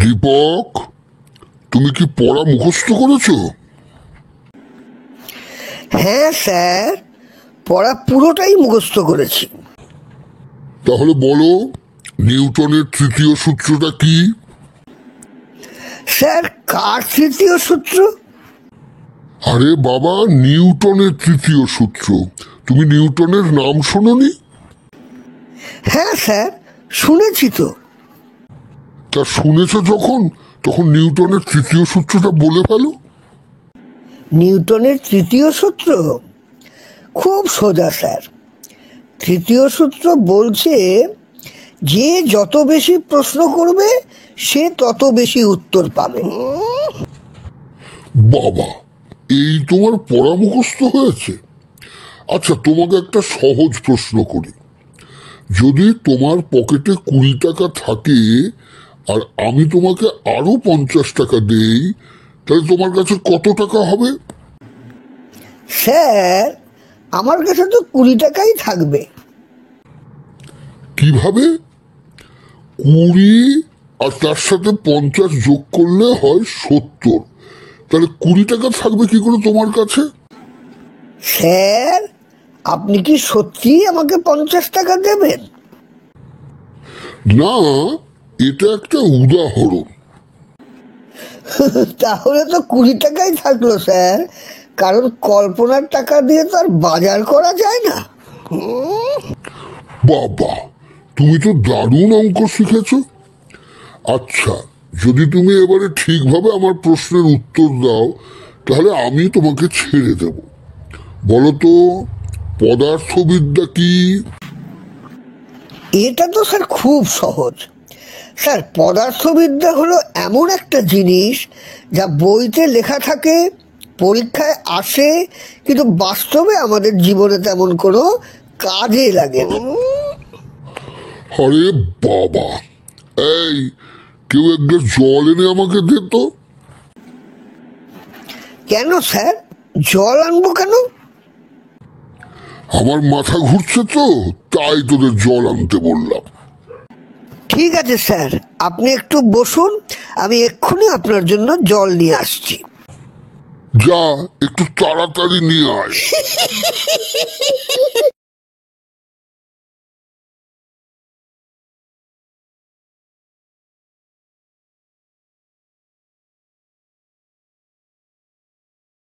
দীপক, তুমি কি পড়া মুখস্থ করেছো? হ্যাঁ স্যার, পড়া পুরোটাই মুখস্থ করেছি। তাহলে বলো, নিউটনের তৃতীয় সূত্রটা কি? স্যার, কার তৃতীয় সূত্র? আরে বাবা, নিউটনের তৃতীয় সূত্র। তুমি নিউটনের নাম শোনোনি? হ্যাঁ স্যার, শুনেছি তো। তা শুনেছো যখন, তখন নিউটনের তৃতীয় সূত্রটা বলে ফেলো। নিউটনের তৃতীয় সূত্র খুব সোজা স্যার। তৃতীয় সূত্র বলছে, যে যত বেশি প্রশ্ন করবে সে তত বেশি উত্তর পাবে। বাবা, এই তোমার পড়া মুখস্থ হয়েছে? আচ্ছা, তোমাকে একটা সহজ প্রশ্ন করি। যদি তোমার পকেটে 20 টাকা থাকে আর আমি তোমাকে আরো 50 টাকা দেই, তাহলে তোমার কাছে কত টাকা হবে? স্যার, আমার কাছে তো 20 টাকাই থাকবে। কিভাবে? 20 আর তার সাথে 50 যোগ করলে হয় 70। তাহলে 20 টাকা থাকবে কি করে তোমার কাছে? স্যার, আপনি কি সত্যিই আমাকে 50 টাকা দেবেন? না, এটা একটা উদাহরণ। তাহলে তো 20 টাকাই থাকলো স্যার, কারণ কল্পনার টাকা দিয়ে তো আর বাজার করা যায় না। বাবা, তুমি তো দারুণ অঙ্ক শিখেছো। আচ্ছা, যদি তুমি এবারে ঠিকভাবে আমার প্রশ্নের উত্তর দাও, তাহলে আমি তোমাকে ছেড়ে দেব। বলো তো, পদার্থবিদ্যা কি? এটা তো স্যার খুব সহজ। স্যার, পদার্থবিদ্যা হলো এমন একটা জিনিস যা বইতে লেখা থাকে, পরীক্ষায় আসে, কিন্তু বাস্তবে আমাদের জীবনে তেমন কোনো কাজে লাগে না। আরে বাবা, এই, কেউ এক গ্লাস জল এনে আমাকে দে তো। কেন স্যার, জল আনবো কেন? আমার মাথা ঘুরছে তো, তাই তোদের জল আনতে বললাম। ঠিক আছে স্যার, আপনি একটু বসুন, আমি এক্ষুনি আপনার জন্য জল নিয়ে আসছি। যা, একটু তাড়াতাড়ি নিয়ে আয়।